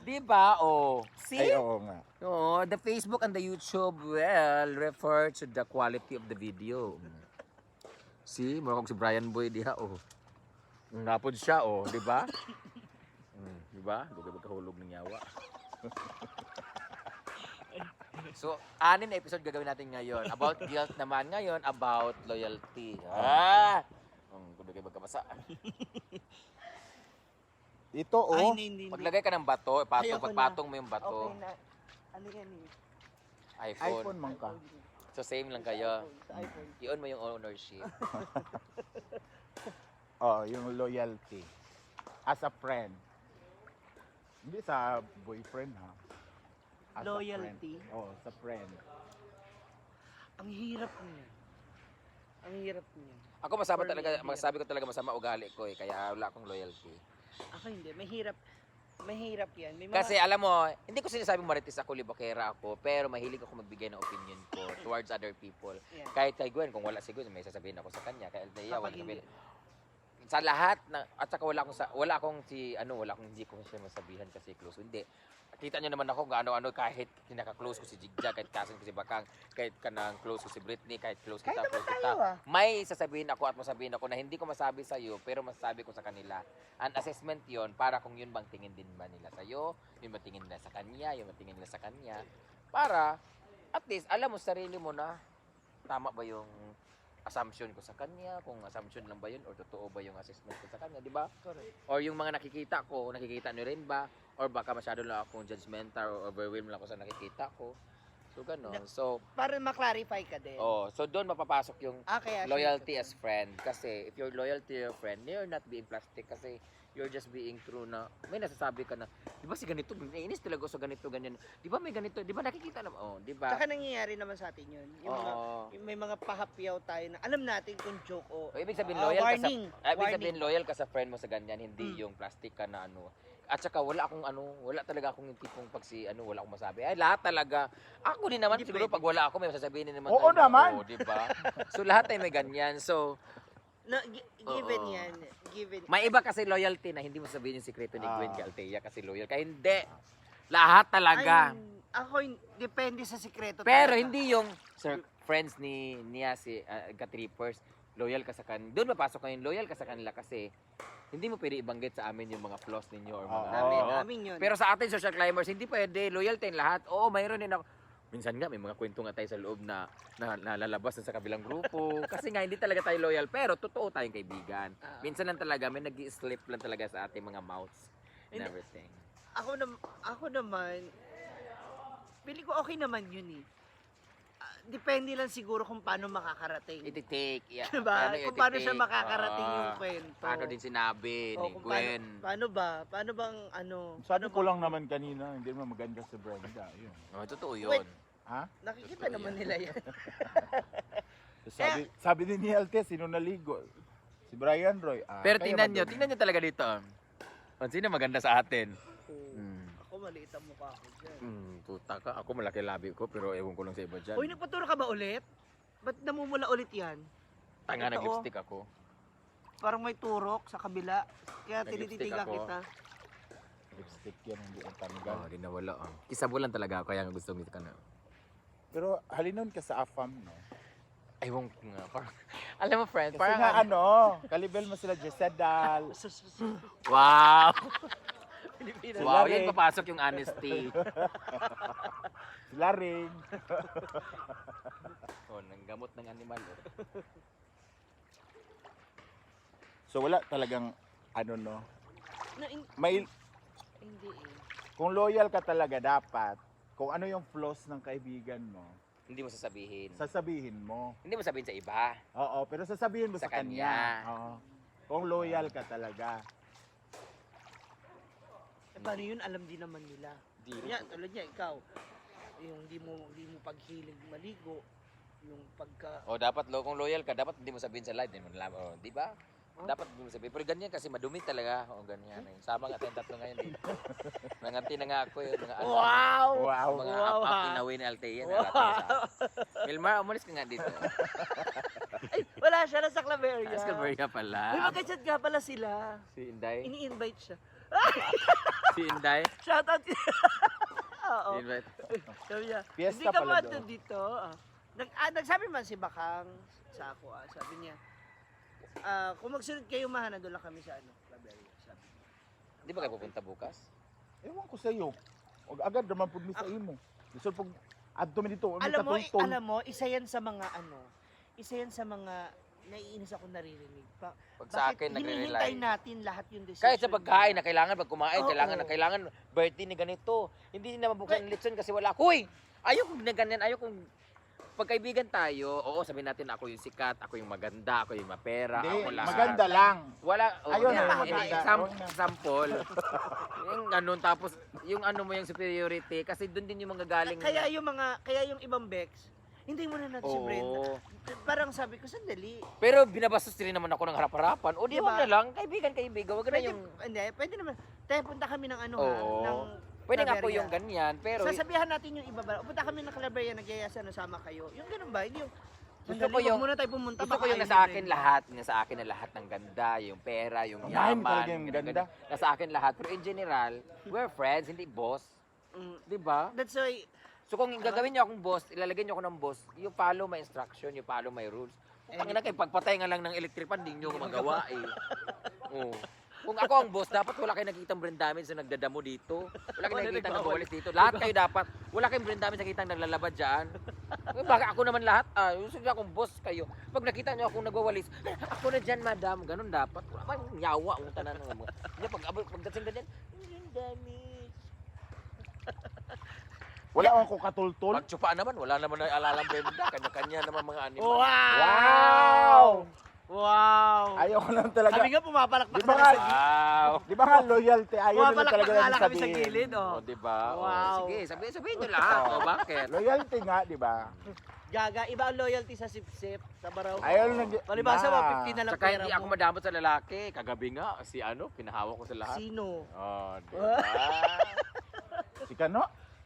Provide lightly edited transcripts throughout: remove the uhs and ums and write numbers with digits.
Di ba? Oh. See? Ay, oo nga. Oh, the Facebook and the YouTube well refer to the quality of the video. See, mura kong si Brian Boy diha oh. Napod siya oh, di ba? Di ba? Dugay magkahulog ng yawa. So, 6 na episode gagawin natin ngayon. About guilt naman ngayon, about loyalty. Dugay magkabasa. Ito, oh. Ay, hindi. Paglagay ka ng bato, Ayoko na. pagpatong mo yung bato. Okay na. Ano yan eh? iPhone man ka. So, same lang kayo. Sa iPhone. I-on mo yung ownership. Oh, yung loyalty. As a friend. Hindi sa boyfriend, ha? As a Loyalty? friend. Oh, sa friend. Ang hirap niya. Ang hirap niya. Ako masama For me, talaga, ang masabi ko talaga masama ugali ko eh, kaya wala akong loyalty. Ako hindi. Mahirap. Mahirap yan. May mga... Kasi alam mo, hindi ko sinasabing marites ako, libakera ako, pero mahilig ako magbigay ng opinion ko towards other people. Yeah. Kahit kay Gwen, kung wala si Gwen, may sasabihin ako sa kanya. Kaya Althea, wala Kapag hindi. sabihin. Sa lahat na at saka wala akong hindi ko siya masabihan kasi close. Hindi. Kita niyo naman ako gaano kahit kinaka-close ko si Jigja, kahit kasin ko si Bakang, kahit kanang close ko si Britney, kahit close Kahit kita, naman close kita. tayo, ah. May sasabihin ako at masabihin ako na hindi ko masabi sa iyo, pero masasabi ko sa kanila. An assessment 'yon para kung yun bang tingin din ba nila sa iyo, yun bang tingin nila sa kanya, yun bang tingin nila sa kanya. Para at least alam mo sarili mo na tama ba yung assumption ko sa kanya, kung assumption lang ba yun or totoo ba yung assessment ko sa kanya, di ba? Correct. Or yung mga nakikita ko, nakikita niyo rin ba? Or baka masyado lang akong judgmental or overwhelmed lang ako sa nakikita ko. So gano'n. So, Para ma-clarify ka din. so doon mapapasok yung Kaya loyalty as friend. Kasi if you're loyal to your friend, you're not being plastic kasi you're just being true na may nasasabi ka na, di ba si ganito, naiinis talaga ako sa ganito, ganyan. Di ba may ganito, di ba nakikita naman, di ba? Tsaka nangyayari naman sa atin yun. Yung may mga pahapyaw tayo na alam natin kung joke o O, ibig sabihin loyal warning. ka sa ibig sabihin loyal ka sa friend mo sa ganyan, hindi yung plastic ka na ano. At saka wala talaga akong yung tipong wala akong masabi. Ay, lahat talaga. Ako din naman Hindi siguro pwede. pag wala ako may sasabihin din naman Oo tayo na, naman. di ba? So lahat ay may ganyan. So Given Oo. yan. Given. may iba kasi loyalty na hindi mo sabihin yung sikreto ni Gwen Ah. kay Althea kasi loyal ka. Hindi. Lahat talaga. Depende sa sikreto. Pero talaga. hindi yung friends niya si ka-trippers, loyal ka sa kanila. Doon mapasok ka yung loyal ka sa kanila kasi hindi mo pwede ibanggit sa amin yung mga flaws ninyo or mga Oo. Amin yun. Pero sa atin social climbers, hindi pwede loyal tayong lahat. Oo, mayroon din ako. Minsan nga may mga kwento nga tayo sa loob na lalabas na sa kabilang grupo. Kasi nga hindi talaga tayo loyal, pero totoo tayong kaibigan. Minsan lang talaga may nag-slip lang talaga sa ating mga mouths and Hindi. everything. Ako naman, pili ko okay naman yun eh. Depende lang siguro kung paano makakarating. Iti-take, yeah. Diba? Kung paano siya iti-take? makakarating yung kwento. Paano din sinabi ni O, kung Gwen. Paano ba? Paano bang ano? Sabi ko lang naman kanina, hindi naman maganda si Brenda. Yun. Oh, totoo yun. Wait. Ha? Nakikita naman nila yan. Sabi din ni Alte, sino naligo? Si Brian Roy. Pero kaya tingnan madumi. nyo talaga dito. Sino maganda sa atin? Ako maliit ang mukha ko dyan. Puta ka. Ako malaki labi ko pero ewan ko lang sa iba dyan. Uy, nagpaturo ka ba ulit? Ba't namumula ulit yan? Tanga Totoo. nag-lipstick ako. Parang may turok sa kabila. Kaya Nag-lipstick tinititiga ako. kita. Lipstick yan, hindi ang Oh, tanggal. di nawala. Kisabulan talaga ako kaya nga gusto ko ka na. Pero halinon ka sa AFAM, no? Ewan ko nga. Parang, alam mo friend, Kasi parang nga kalibel mo sila Jesedal. wow! Pilipinas. Wow, Sila yan rin. papasok yung honesty. Sila rin. Oh, nang gamot ng animal. Oh. So wala talagang, no? May, Hindi eh. kung loyal ka talaga dapat, kung ano yung flaws ng kaibigan mo, Hindi mo sasabihin. sasabihin mo. Hindi mo sabihin sa iba. Oo, pero sasabihin mo Sa sa, kanya. kanya. Oo. Kung loyal ka talaga. Paano yun? Alam din naman nila. Di Kanya, tulad niya, ikaw. Yung di mo paghilig maligo. Yung pagka... O dapat kung loyal ka, dapat hindi mo sabihin sa live, hindi mo alam. O, di ba? Dapat hindi mo sabihin. Pero ganyan kasi madumi talaga. O ganyan. Sama nga tayong tatlo ngayon. Eh. Nanganti na nga ako yung mga Wow! Wow. mga Wow, up ha? inaway ni Althea. Wow! Milmar, umalis ka nga dito. Ay, wala siya. Nasa Claveria. Escalveria Uy, pala. magka-chat nga pala sila. Si Inday. Ini-invite siya. Si Inday. Shoutout. Oo. Invite. Sabi niya, Fiesta hindi ka pala mo doon. dito. Nagsabi man si Bakang sa ako, sabi niya, kung magsunod kayo mahana, doon lang kami sa Claveria. Sabi niya. Di ba kayo pupunta bukas? Ewan ko sa'yo. Huwag agad naman po sa imo. Gusto pag adto mi dito. Alam mo, isa yan sa mga naiinis ako naririnig. Pag sa akin, hinihintay nagre-rely. natin lahat yung decision? Kahit sa pagkain na kailangan pag kumain, Oo. kailangan birthday ni ganito. Hindi na mabuksan ng litson kasi wala. Huy! Ayaw kong na ganyan, ayaw kong pagkaibigan tayo. Oo, sabihin natin ako yung sikat, ako yung maganda, ako yung mapera, Hindi, ako lahat. maganda lang. Wala, Ayaw na yan, maganda. example. Yung ganun, tapos yung ano mo yung superiority, kasi doon din yung mga galing. Kaya yung ibang Bex, hindi mo na natin si Brenda. Oo. Parang sabi ko, sandali. Pero binabastos din naman ako ng harap-harapan. O di Diba? wag na lang, kaibigan, wag na Pwede, yung... pwede naman. Tayo punta kami ng Oo. ng Pwede nga po Claveria. yung ganyan, pero... Sasabihan natin yung iba ba? Punta kami ng Claveria, nagyayasa, nasama kayo. Yung ganun ba? Hindi yung... Gusto ko Sandali, yung- wag muna tayo pumunta. Gusto ko baka yung ayaw nasa ni akin Brenda. lahat, nasa akin na lahat ng ganda, yung pera, yung Ang dami yaman, talaga yung ganun, ganda. ganun. Nasa akin lahat, pero in general, we're friends, hindi boss. Mm, 'Di ba? That's why, So kung gagawin niyo akong boss, ilalagay niyo ako ng boss, you follow my instruction, you follow my rules. Ang ina kayo, pagpatay nga lang ng electric pan, hindi niyo magawa eh. Oo. Kung ako ang boss, dapat wala kayong nakikitang brain damage na nagdadamo dito. Wala kayong nakikitang nagwawalis dito. Lahat kayo dapat. Wala kayong brain damage nakikitang naglalabad dyan. Baka ako naman lahat. Gusto niyo akong boss kayo. Pag nakita niyo akong nagwawalis, ako na dyan, madam. Ganun dapat. Wala kang nyawa ang tanan ng mga. Pagdating ganyan, yung damage. Wala akong katultol. Pag tsupaan naman, wala naman na alalang benda. Kanya-kanya naman mga animal. wow! Wow! Ayaw ko lang talaga. Kami nga pumapalakpak Di ba na nga- sa gilid. Wow. Di ba nga loyalty? Ayaw nila Pumapalakpak talaga nga namin lang kami sa sabihin. gilid, oh. O, diba? O, Wow. sige, sabihin nyo lahat. O, bakit? Loyalty nga, di ba? Gaga, iba ang loyalty sa sip-sip, sa baraw. Ayaw nag... Palibasa, 150 na lang Tsaka pera hindi mo. ako madamot sa lalaki. Kagabi nga, si ano, pinahawa ko sa lahat. Sino? Oh, diba? Si Kano?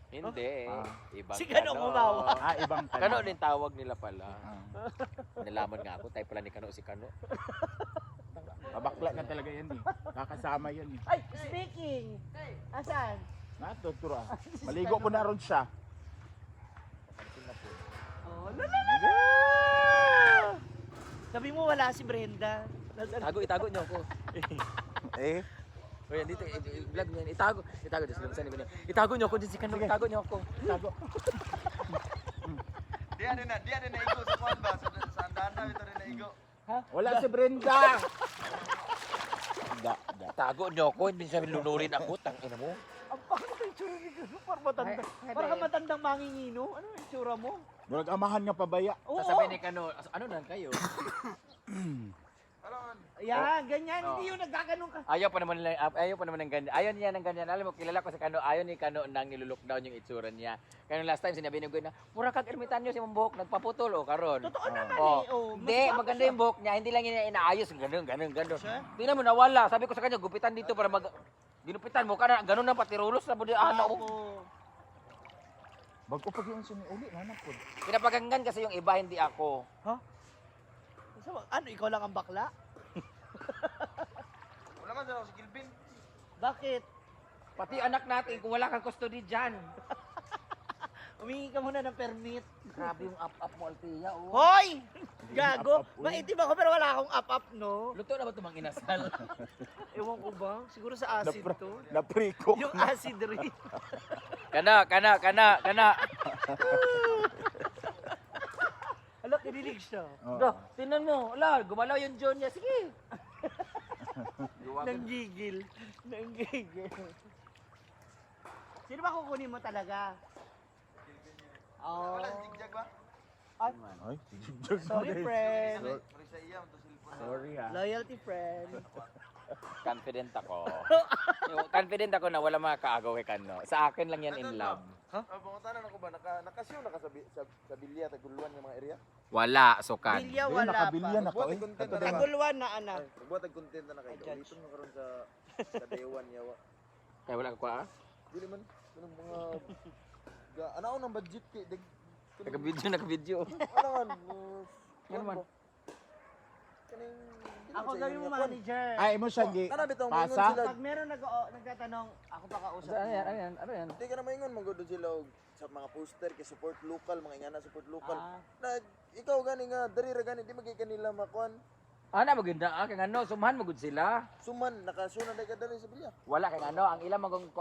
Hindi. Ibang Si Kano gumawa. Ibang Kano. Kano din tawag nila pala. Ah. Nalaman nga ako, type pala ni Kano si Kano. Mabakla na talaga yan eh. Kakasama yan eh. Ay, speaking! Asan? Natutura. Maligo ko na ron siya. Oh, la! Sabi mo wala si Brenda. Itago niyo ako. Eh? O yan, dito, i-vlog niyo yan. Itago dito, sinabi niyo. Itago niyo ako din si Kano, itago niyo ako. Tago. Di ano na igo sa kwan ba? Sa andahan na ito rin na igo. Wala si Brenda. Da. Itago niyo ako, hindi sabi lunurin ako, tangina mo. Ang pangit ang itsura ni Gano. Parang matanda. Ay, Parang ay. matandang mangingino. Ano yung itsura mo? Murag amahan nga pabaya. Oo. Sasabihin ni Kano, ano lang kayo? Alam, Yan, ganyan. Oh. Hindi yung nagkaganon ka. Ayaw pa naman ng ganyan. Ayaw niya ng ganyan. Alam mo, kilala ko si Kano, ayaw ni Kano nang nilulockdown yung itsura niya. Kaya nung last time sinabi ni Gwen na, pura kag ermitanyo si mong buhok, nagpaputol o karon. Totoo naman Oh. eh. Oh, Hindi, mas maganda yung buhok niya, hindi lang niya inaayos, ganun. Siya? Tingnan mo, nawala. Sabi ko sa kanya, gupitan dito para ginupitan mo ka na, ganun na pati rulos na budi ano. Opo. Bago pag yung siniuli, nanak po. Pinapaganggan kasi yung iba, hindi ako. Ano, ikaw lang ang bakla? wala man sa si Gilbin. Bakit? Pati anak natin, kung wala kang custody dyan. Humingi ka muna ng permit. Grabe yung up-up mo, Althea, oh. Hoy! Gago! Up-up, uy. Maitim ako pero wala akong up-up, no? Luto na ba ito mang inasal? Ewan ko ba? Siguro sa acid to. Napriko. Yung acid rin. Kana. Ala, kinilig siya. Bro, tinan mo. Ala, gumalaw yung John niya. Sige. Nanggigil. Nanggigil. Sino ba kukunin mo talaga? Oh. Wala si Jigjag ba? Ay, Sorry, friend. Mari sa iya to cellphone. Sorry ha. Loyalty friend. Confident ako. Confident ako na wala makakaagaw kay Kano. Sa akin lang yan in love. Pangutanan ako ba nakasyo na ka sa bilya taguluan ng mga area? Wala, sukan. Bilya Ayun, wala nakabilyan pa. ako eh. Content Kato na diba? Naguluan na, anak. Nagbuhat ang content na kayo. Judge. Ulitin mo karon sa Dewan yawa. Kaya wala ka kwa? Dili man kanang mga ano nang budget kay Naka-video. Ano man? Ano man? Kaning Ako gawin mo manager. Ay, mo siya gi. Kana bitaw Pasa? moingon sila. Pag meron nagtatanong, ako pa kausap. Ano yan? Di ka na maingon magud sila og sa mga poster kay support local, mga ingana support local. Ah. Na ikaw gani nga diri ra gani di magay kanila makuan. Ana maganda kay ano, sumahan magud sila. Suman nakasuna dai ka dali sa bilya. Wala kay ano, ang ilang magong